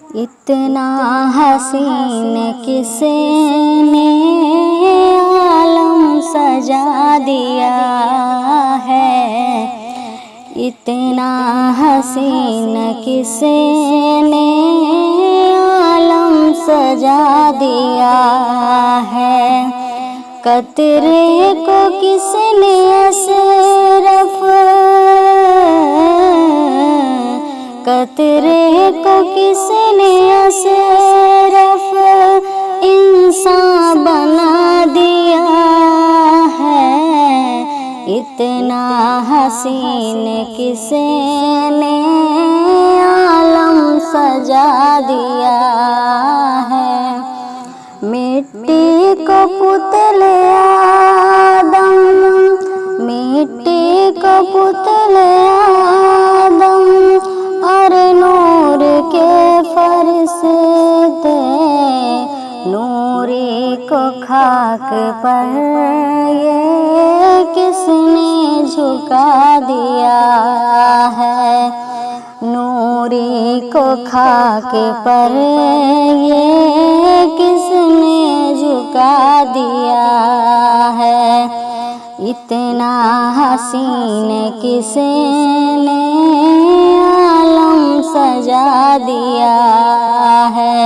اتنا حسین کس نے عالم سجا دیا ہے، اتنا حسین کس نے عالم سجا دیا ہے، قطرے کو کس نے اشرف، قطرے کو کس نے اشرف انسان بنا دیا ہے، اتنا حسین کس نے عالم سجا دیا ہے، مٹی کو پتلے آدم، مٹی کو پتلے آدم اور نور کے فرشتے، نوری کو خاک پر یہ کس نے جھکا دیا ہے، نوری کو خاک پر یہ کس نے جھکا دیا ہے، اتنا حسین کس نے عالم سجا دیا ہے،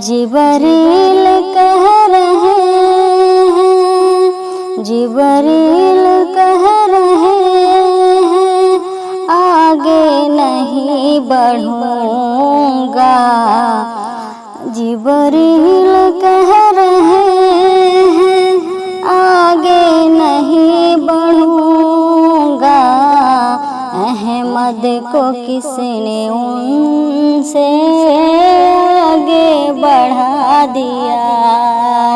جبریل کہہ رہے ہیں، جبریل کہہ رہے ہیں آگے نہیں بڑھوں گا، جبریل کہہ رہے ہیں آگے نہیں بڑھوں گا، احمد کو کس نے ان سے آگے بڑھا دیا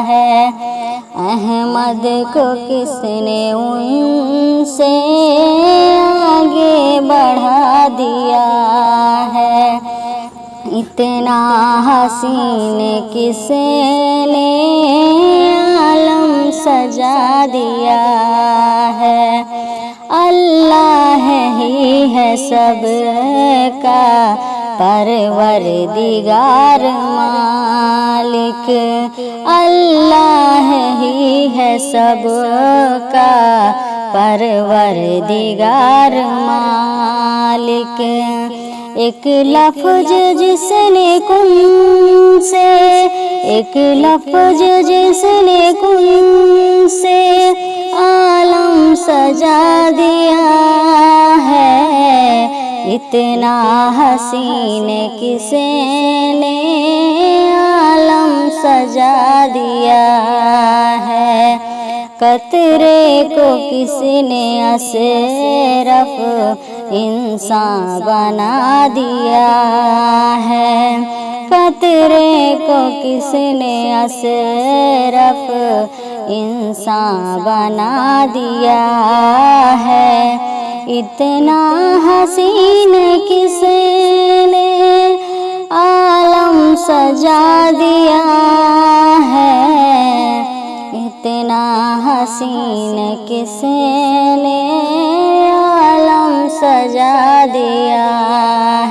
ہے، احمد کو کس نے ان سے آگے بڑھا دیا ہے، اتنا حسین کس نے عالم سجا دیا ہے، اللہ ہی ہے سب کا پروردگار مالک، اللہ ہی ہے سب کا پروردگار مالک، ایک لفظ جس نے کن سے، ایک لفظ جس نے کن سے عالم سجا دیا ہے، اتنا حسین کس نے عالم سجا دیا ہے، قطرے کو کس نے اشرف انسان بنا دیا ہے، قطرے کو کس نے اشرف انسان بنا دیا ہے، اتنا حسین کس نے عالم سجا دیا ہے، اتنا حسین کس نے عالم سجا دیا